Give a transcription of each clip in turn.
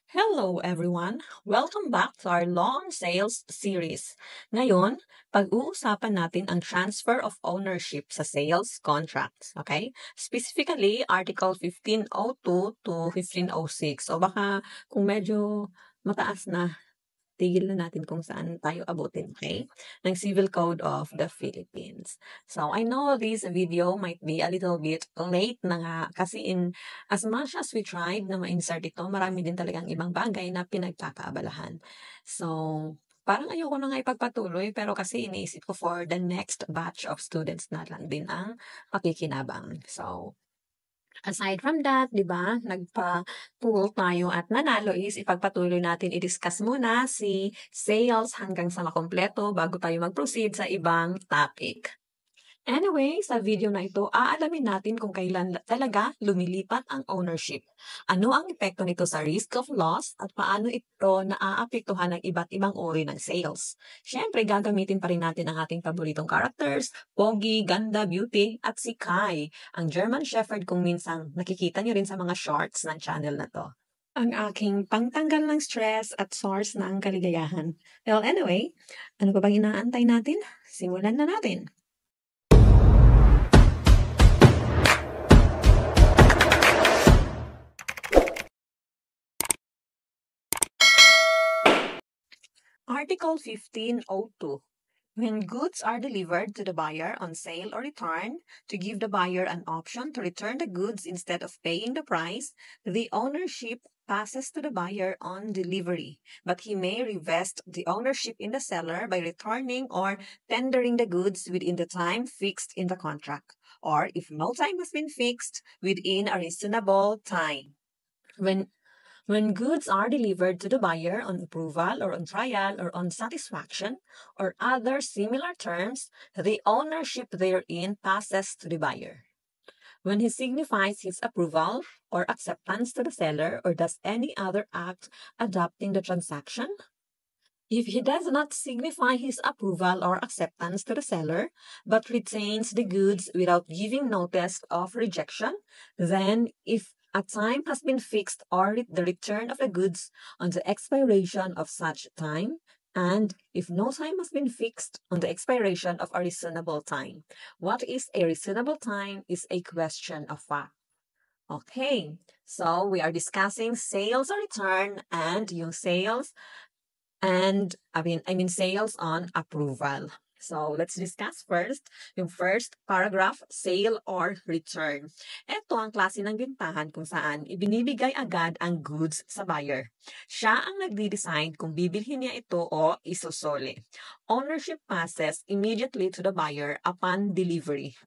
Hello everyone! Welcome back to our long sales series. Ngayon, pag-uusapan natin ang transfer of ownership sa sales contracts. Okay? Specifically, Article 1502 to 1506. So baka kung medyo mataas na, tigil na natin kung saan tayo abutin, okay? Ng Civil Code of the Philippines. So, I know this video might be a little bit late na nga kasi as much as we tried na ma-insert ito, marami din talagang ibang bagay na pinagkakaabalahan. So, parang ayoko na nga ipagpatuloy pero kasi iniisip ko for the next batch of students na lang din ang pakikinabang. So, aside from that, 'di ba, nagpa-pool tayo at nanalo is ipagpatuloy natin i-discuss muna si sales hanggang sa makumpleto bago tayo mag-proceed sa ibang topic. Anyway, sa video na ito, aalamin natin kung kailan talaga lumilipat ang ownership. Ano ang epekto nito sa risk of loss at paano ito naaapektuhan ng iba't ibang uri ng sales. Siyempre, gagamitin pa rin natin ang ating paboritong characters, Pogi, Ganda, Beauty, at si Kai, ang German Shepherd kung minsang nakikita niyo rin sa mga shorts ng channel na to. Ang aking pangtanggal ng stress at source ng kaligayahan. Well, anyway, ano pa bang inaantay natin? Simulan na natin! Article 1502. When goods are delivered to the buyer on sale or return, to give the buyer an option to return the goods instead of paying the price, the ownership passes to the buyer on delivery, but he may revest the ownership in the seller by returning or tendering the goods within the time fixed in the contract, or if no time has been fixed, within a reasonable time. When goods are delivered to the buyer on approval or on trial or on satisfaction or other similar terms, the ownership therein passes to the buyer. When he signifies his approval or acceptance to the seller or does any other act adopting the transaction, if he does not signify his approval or acceptance to the seller, but retains the goods without giving notice of rejection, then if a time has been fixed or the return of the goods on the expiration of such time, and if no time has been fixed on the expiration of a reasonable time. What is a reasonable time is a question of fact. Okay, so we are discussing sales or return and yung sales and sales on approval. So, let's discuss first yung first paragraph, sale or return. Ito ang klase ng bintahan kung saan ibinibigay agad ang goods sa buyer. Siya ang nagde-decide kung bibilhin niya ito o isusoli. Ownership passes immediately to the buyer upon delivery.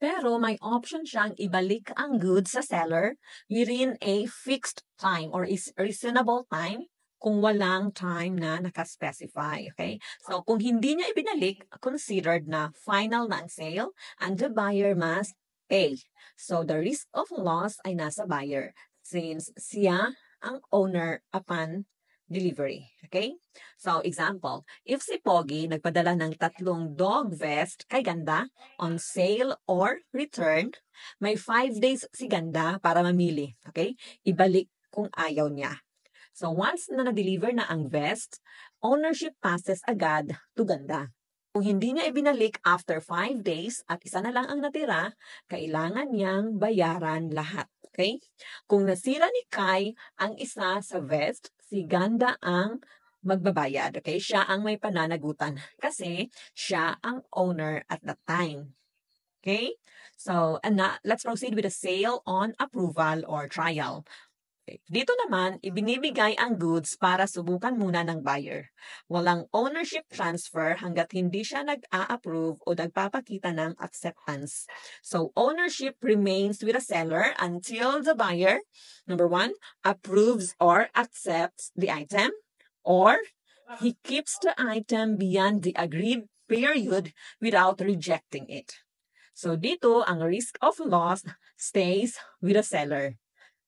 Pero may option siyang ibalik ang goods sa seller within a fixed time or is reasonable time kung walang time na nakaspecify. Okay? So, kung hindi niya ibinalik, considered na final na ang sale and the buyer must pay. So, the risk of loss ay nasa buyer since siya ang owner upon delivery. Okay? So, example, if si Pogi nagpadala ng 3 dog vest kay Ganda on sale or return, may 5 days si Ganda para mamili. Okay? Ibalik kung ayaw niya. So once na na-deliver na ang vest, ownership passes agad to Ganda. Kung hindi niya ibinalik after 5 days at isa na lang ang natira, kailangan niyang bayaran lahat. Okay? Kung nasira ni Kai ang isa sa vest, si Ganda ang magbabayad. Okay? Siya ang may pananagutan kasi siya ang owner at that time. Okay? So, let's proceed with the sale on approval or trial. Okay. Dito naman, ibinibigay ang goods para subukan muna ng buyer. Walang ownership transfer hanggat hindi siya nag-a-approve o nagpapakita ng acceptance. So, ownership remains with the seller until the buyer, number 1, approves or accepts the item, or he keeps the item beyond the agreed period without rejecting it. So, dito, ang risk of loss stays with the seller,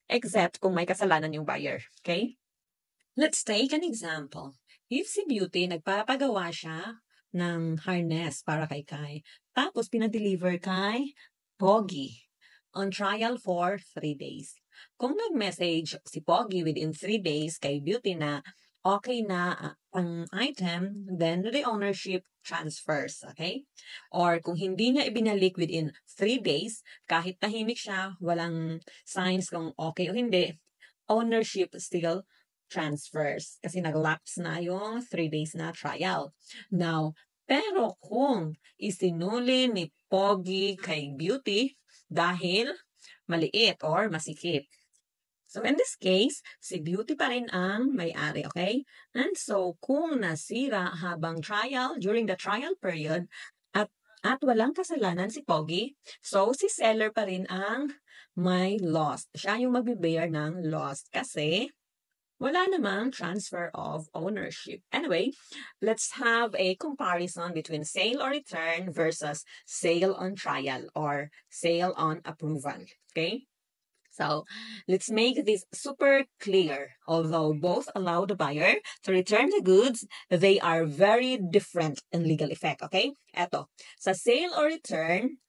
except kung may kasalanan yung buyer. Okay? Let's take an example. If si Beauty, nagpapagawa siya ng harness para kay Kai, tapos pinadeliver kay Pogi on trial for 3 days. kung nag-message si Pogi within 3 days kay Beauty na okay na ang item, then the ownership transfers, okay? Or kung hindi niya ibinalik within 3 days, kahit tahimik siya, walang signs kung okay o hindi, ownership still transfers kasi nag-lapse na yung 3 days na trial. Now, pero kung isinuli ni Pogi kay Beauty dahil maliit or masikip. So in this case, si Beauty pa rin ang may-ari, okay? And so kung nasira habang trial, during the trial period, at walang kasalanan si Pogi, so si seller pa rin ang may loss. Siya yung magbe-bear ng loss kasi wala namang transfer of ownership. Anyway, let's have a comparison between sale or return versus sale on trial or sale on approval. Okay? So let's make this super clear. Although both allow the buyer to return the goods, they are very different in legal effect. Okay? Eto, sa sale or return,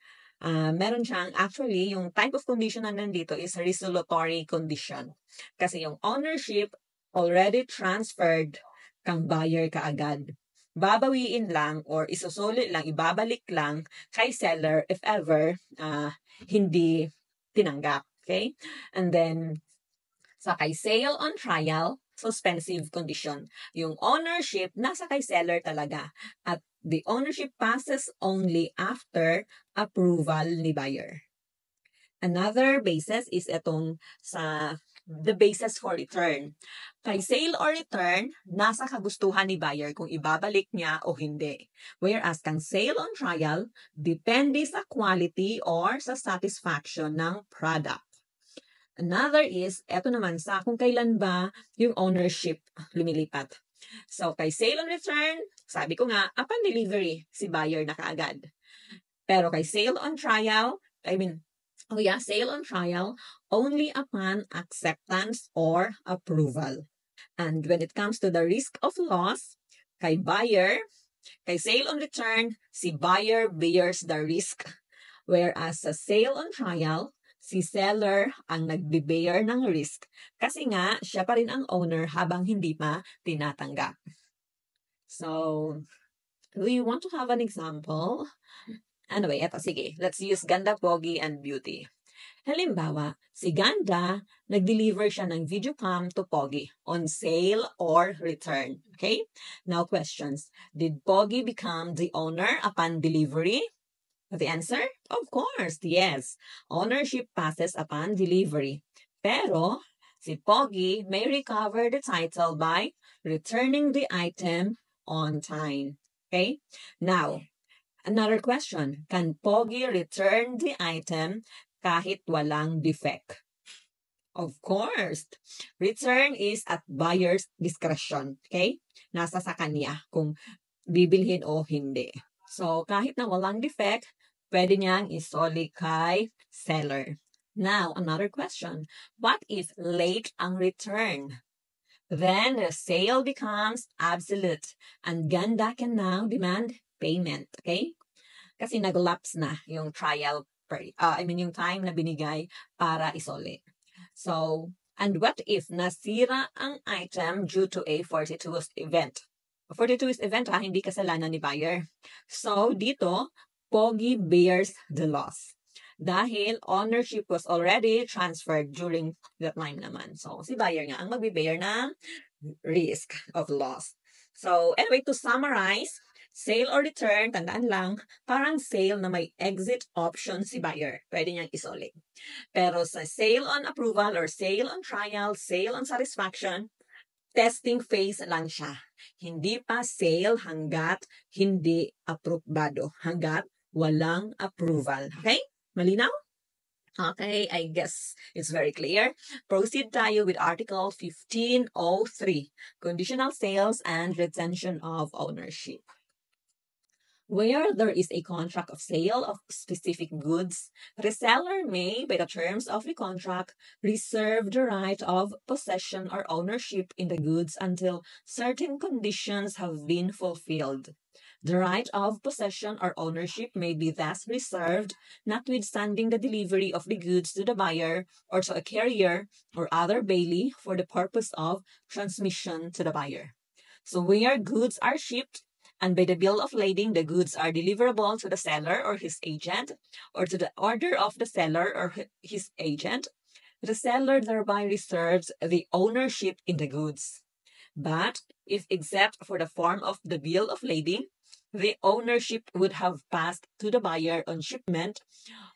meron siyang actually yung type of condition na nandito is resolutory condition. Kasi yung ownership already transferred kang buyer kaagad. Babawiin lang or isusulit lang, ibabalik lang kay seller if ever hindi tinanggap. Okay? And then, sa kay sale on trial, suspensive condition. Yung ownership, nasa kay seller talaga. At the ownership passes only after approval ni buyer. Another basis is itong sa the basis for return. Kay sale or return, nasa kagustuhan ni buyer kung ibabalik niya o hindi. Whereas kang sale on trial, depende sa quality or sa satisfaction ng product. Another is, eto naman sa kung kailan ba yung ownership lumilipat. So, kay sale on return, sabi ko nga, upon delivery, si buyer na kaagad. Pero kay sale on trial, sale on trial, only upon acceptance or approval. And when it comes to the risk of loss, kay buyer, kay sale on return, si buyer bears the risk. Whereas sa sale on trial, si seller ang nagbe-bear ng risk kasi nga siya pa rin ang owner habang hindi pa tinatanggap. So, do you want to have an example? Anyway, eto sige. Let's use Ganda, Pogi, and Beauty. Halimbawa, si Ganda, nag-deliver siya ng video cam to Pogi on sale or return. Okay? Now questions. Did Pogi become the owner upon delivery? The answer? Of course, yes. Ownership passes upon delivery. Pero, si Pogi may recover the title by returning the item on time. Okay? Now, another question. Can Pogi return the item kahit walang defect? Of course. Return is at buyer's discretion. Okay? Nasa sa kanya kung bibilhin o hindi. So, kahit na walang defect, pwede niyang isoli kay seller. Now, another question. What if late ang return? Then the sale becomes absolute and Ganda can now demand payment. Okay? Kasi nag-lapse na yung trial, yung time na binigay para isoli. So, and what if nasira ang item due to a fortuitous event? A fortuitous event hindi kasalanan ni buyer. So, dito, Pogi bears the loss. Dahil ownership was already transferred during that time naman. So, si buyer nga ang magbe-bear ng risk of loss. So, anyway, to summarize, sale or return, tandaan lang, parang sale na may exit option si buyer. Pwede niyang isoli. Pero sa sale on approval or sale on trial, sale on satisfaction, testing phase lang siya. Hindi pa sale hanggat hindi aprobado. Hanggat walang approval. Okay? Malinaw? Okay, I guess it's very clear. Proceed tayo with Article 1503, Conditional Sales and Retention of Ownership. Where there is a contract of sale of specific goods, the seller may, by the terms of the contract, reserve the right of possession or ownership in the goods until certain conditions have been fulfilled. The right of possession or ownership may be thus reserved, notwithstanding the delivery of the goods to the buyer or to a carrier or other bailee for the purpose of transmission to the buyer. So where goods are shipped, and by the bill of lading, the goods are deliverable to the seller or his agent, or to the order of the seller or his agent, the seller thereby reserves the ownership in the goods. But if except for the form of the bill of lading, the ownership would have passed to the buyer on shipment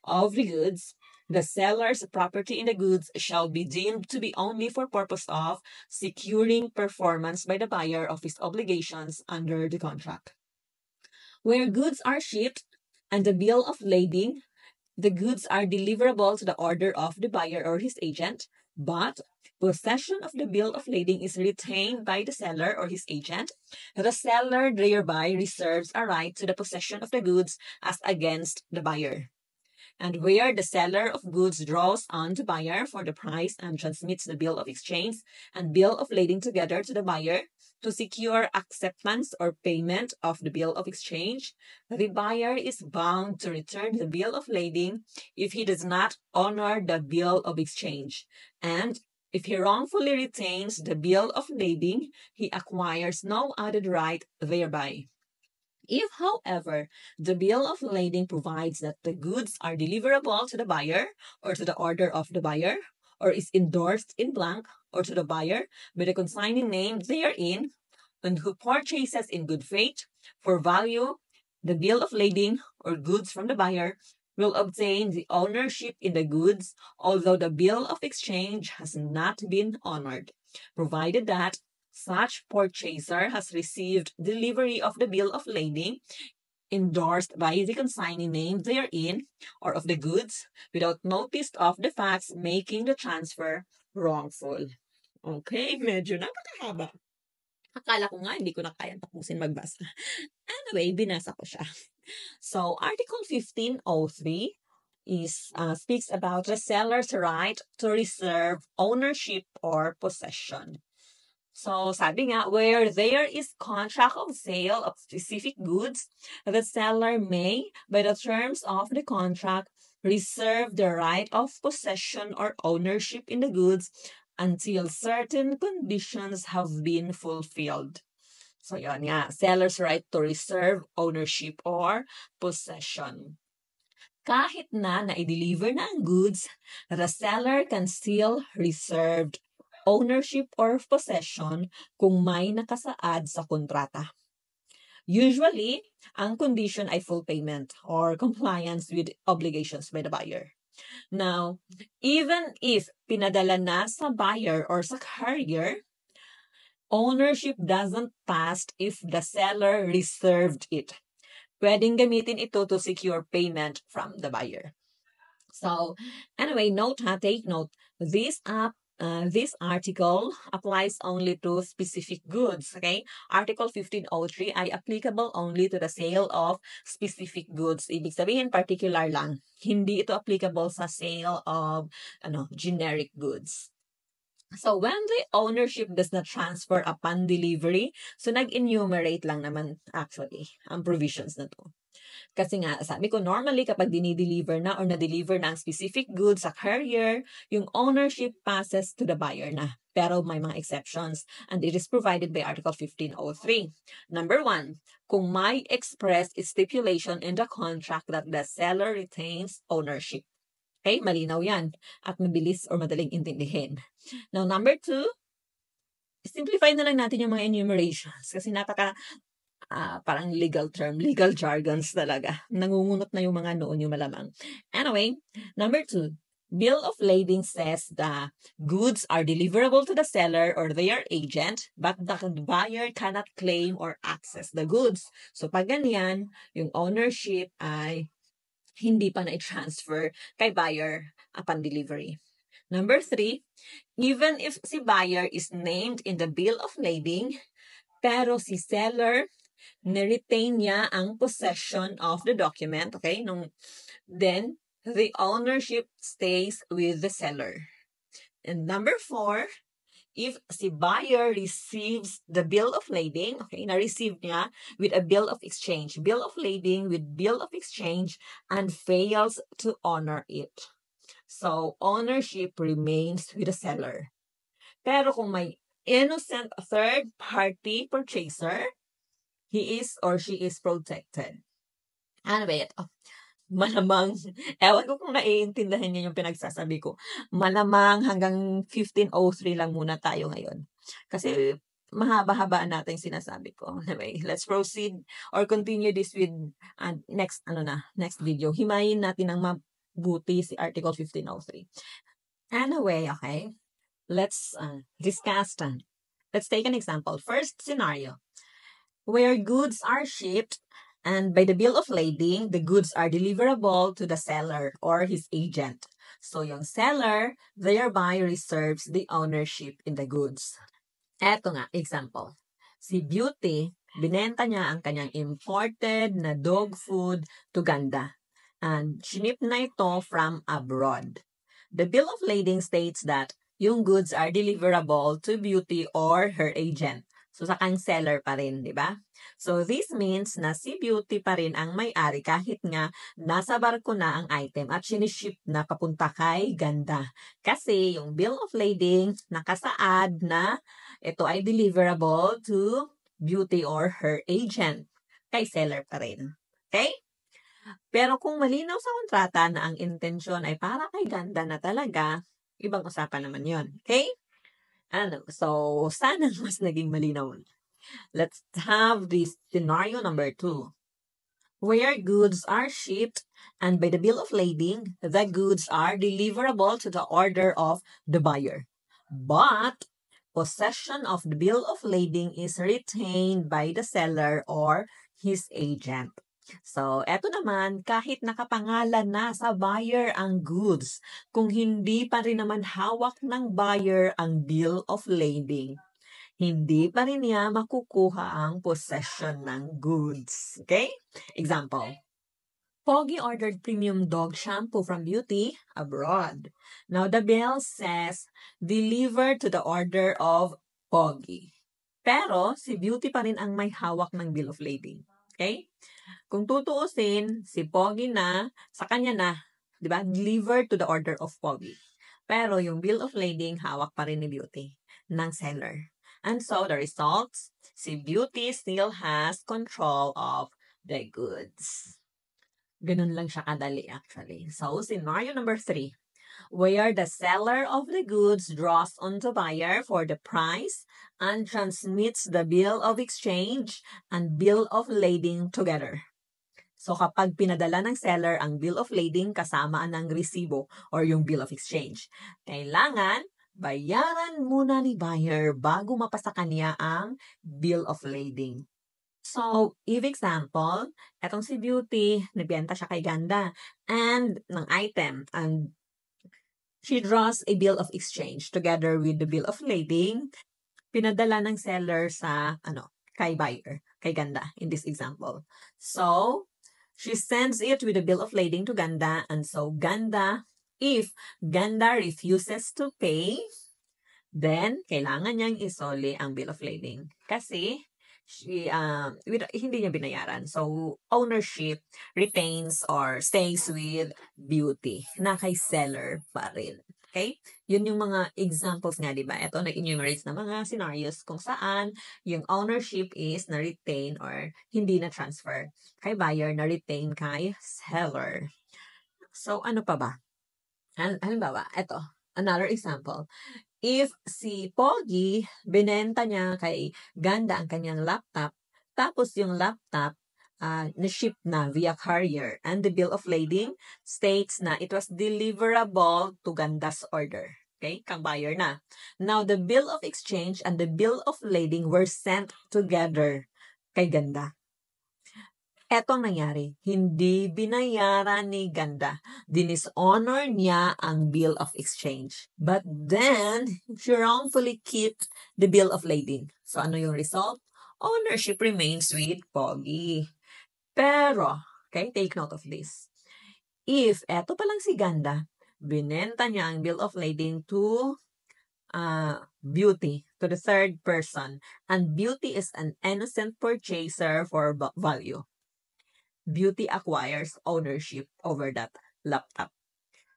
of the goods. The seller's property in the goods shall be deemed to be only for purpose of securing performance by the buyer of his obligations under the contract. Where goods are shipped and the bill of lading, the goods are deliverable to the order of the buyer or his agent, but possession of the bill of lading is retained by the seller or his agent. The seller thereby reserves a right to the possession of the goods as against the buyer. And where the seller of goods draws on the buyer for the price and transmits the bill of exchange and bill of lading together to the buyer to secure acceptance or payment of the bill of exchange, the buyer is bound to return the bill of lading if he does not honor the bill of exchange. And if he wrongfully retains the bill of lading, he acquires no added right thereby. If, however, the bill of lading provides that the goods are deliverable to the buyer or to the order of the buyer, or is endorsed in blank or to the buyer by the consigning name therein, and who purchases in good faith for value the bill of lading or goods from the buyer, will obtain the ownership in the goods, although the bill of exchange has not been honored, provided that such purchaser has received delivery of the bill of lading endorsed by the consignee name therein or of the goods without notice of the facts making the transfer wrongful. Okay, medyo napakahaba. Akala ko nga hindi ko na kayang tapusin magbasa. Anyway, binasa ko siya. So, Article 1503 speaks about the seller's right to reserve ownership or possession. So, sabi nga, where there is contract of sale of specific goods, the seller may, by the terms of the contract, reserve the right of possession or ownership in the goods until certain conditions have been fulfilled. So, yun nga, seller's right to reserve ownership or possession. Kahit na i-deliver na ang goods, the seller can still reserve ownership or possession kung may nakasaad sa kontrata. Usually, ang condition ay full payment or compliance with obligations by the buyer. Now, even if pinadala na sa buyer or sa carrier, ownership doesn't pass if the seller reserved it. Pwedeng gamitin ito to secure payment from the buyer. So, anyway, take note. This article applies only to specific goods, okay? Article 1503 ay applicable only to the sale of specific goods. Ibig sabihin, particular lang. Hindi ito applicable sa sale of generic goods. So, when the ownership does not transfer upon delivery, so nag-enumerate lang naman actually ang provisions na to. Kasi nga, sabi ko, normally kapag dinideliver na or na-deliver na ang specific goods sa carrier, yung ownership passes to the buyer na. Pero may mga exceptions and it is provided by Article 1503. Number 1, kung may express stipulation in the contract that the seller retains ownership. Okay, malinaw yan at mabilis or madaling intindihin. Now, number 2, simplify na lang natin yung mga enumerations kasi parang legal term, legal jargons talaga. Nangungunot na yung mga noon yung malamang. Anyway, number 2, bill of lading says the goods are deliverable to the seller or their agent, but the buyer cannot claim or access the goods. So pag ganyan, yung ownership ay hindi pa na-transfer kay buyer upon delivery. Number 3, even if si buyer is named in the bill of lading, pero si seller na-retain niya ang possession of the document, okay? Then, the ownership stays with the seller. And number 4, if si buyer receives the bill of lading, okay, na-receive niya with a bill of exchange, bill of lading with bill of exchange, and fails to honor it. So, ownership remains with the seller. Pero kung may innocent third-party purchaser, he is or she is protected. Ano ba ito? Malamang, ewan ko kung naiintindihan niyo yung pinagsasabi ko. Malamang hanggang 15:03 lang muna tayo ngayon. Kasi mahaba-habaan natin yung sinasabi ko. Anyway, let's proceed or continue this with next video. Himayin natin ng mabuti si Article 1503. Anyway, okay. Let's discuss. Let's take an example. First scenario. Where goods are shipped and by the bill of lading, the goods are deliverable to the seller or his agent. So yung seller thereby reserves the ownership in the goods. Eto nga, example. Si Beauty, binenta niya ang kanyang imported na dog food to Ganda. And shinip na ito from abroad. The bill of lading states that yung goods are deliverable to Beauty or her agent. So, sa kang seller pa rin, di ba? So, this means na si Beauty pa rin ang may-ari kahit nga nasa barko na ang item at siniship na papunta kay Ganda. Kasi yung bill of lading nakasaad na ito ay deliverable to Beauty or her agent. Kay seller pa rin. Okay? Pero kung malinaw sa kontrata na ang intensyon ay para kay Ganda na talaga, ibang usapan naman yon. Okay? So, sana mas naging malinaw. Let's have this scenario number 2. Where goods are shipped and by the bill of lading, the goods are deliverable to the order of the buyer. But possession of the bill of lading is retained by the seller or his agent. So, eto naman, kahit nakapangalan na sa buyer ang goods, kung hindi pa rin naman hawak ng buyer ang bill of lading, hindi pa rin niya makukuha ang possession ng goods. Okay? Example. Pogi ordered premium dog shampoo from Beauty abroad. Now, the bill says, delivered to the order of Pogi. Pero, si Beauty pa rin ang may hawak ng bill of lading. Okay? Kung tutuusin, si Pogi na, sa kanya na, di ba? Delivered to the order of Pogi. Pero yung bill of lading, hawak pa rin ni Beauty ng seller. And so, the results, si Beauty still has control of the goods. Ganun lang siya kadali actually. So, scenario number 3. Where the seller of the goods draws on the buyer for the price and transmits the bill of exchange and bill of lading together. So, kapag pinadala ng seller ang bill of lading kasama ng resibo or yung bill of exchange, kailangan bayaran muna ni buyer bago mapasa kanya ang bill of lading. So, if example, etong si Beauty, nabenta siya kay Ganda and ng item and she draws a bill of exchange together with the bill of lading, pinadala ng seller sa kay buyer, kay Ganda in this example. So, she sends it with a bill of lading to Ganda and so Ganda, if Ganda refuses to pay, then kailangan niyang isoli ang bill of lading kasi hindi niya binayaran. So, ownership retains or stays with Beauty na kay seller pa rin. Okay? Yun yung mga examples nga, di ba? Ito, nag-enumerate na mga scenarios kung saan yung ownership is na-retain or hindi na-transfer. Kay buyer, na-retain kay seller. So, ano pa ba? Halimbawa, ito, another example. If si Pogi, binenta niya kay Ganda ang kanyang laptop, tapos yung laptop, na-ship na via carrier, and the bill of lading states na it was deliverable to Ganda's order. Okay? Kang buyer na. Now, the bill of exchange and the bill of lading were sent together kay Ganda. Etong nangyari, hindi binayaran ni Ganda. Dishonor niya ang bill of exchange. But then, she wrongfully kept the bill of lading. So ano yung result? Ownership remains with Pogi. Pero, okay, take note of this. If eto pa lang si Ganda, binenta niya ang bill of lading to beauty to the third person, and beauty is an innocent purchaser for value. Beauty acquires ownership over that laptop.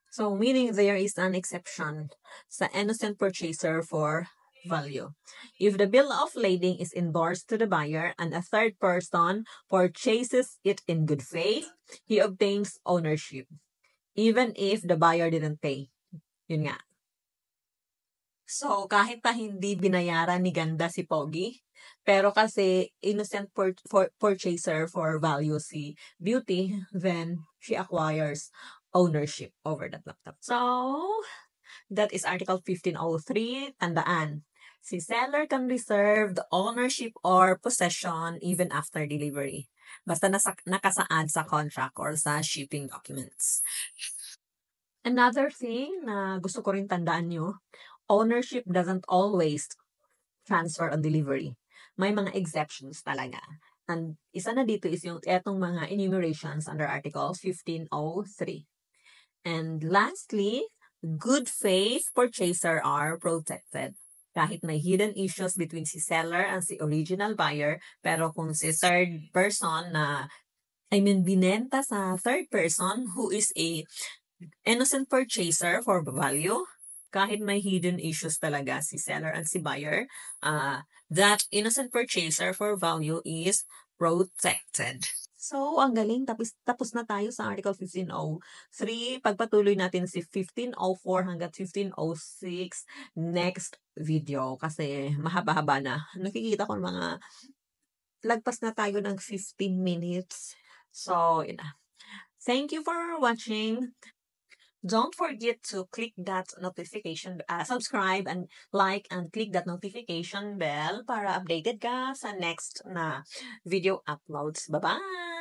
So, meaning there is an exception sa innocent purchaser for value. If the bill of lading is endorsed to the buyer and a third person purchases it in good faith, he obtains ownership, even if the buyer didn't pay. Yun nga. So, kahit pa hindi binayaran ni Ganda si Pogi, pero kasi innocent purchaser for value si Beauty, then she acquires ownership over that laptop. So, that is Article 1503. Tandaan, si seller can reserve the ownership or possession even after delivery. Basta nakasaad sa contract or sa shipping documents. Another thing na gusto ko rin tandaan nyo, ownership doesn't always transfer on delivery. May mga exceptions talaga. And isa na dito is yung etong mga enumerations under Article 1503. And lastly, good faith purchaser are protected. Kahit may hidden issues between si seller and si original buyer, pero kung si third person na, binenta sa third person who is a innocent purchaser for value, kahit may hidden issues talaga si seller and si buyer, that innocent purchaser for value is protected. So, ang galing. Tapos na tayo sa Article 1503. Pagpatuloy natin si 1504 hanggang 1506 next video kasi mahaba-haba na. Nakikita ko mga lagpas na tayo ng 15 minutes. So, yun na. Thank you for watching. Don't forget to click that notification, subscribe and like and click that notification bell para updated ka sa next na video uploads. Bye-bye!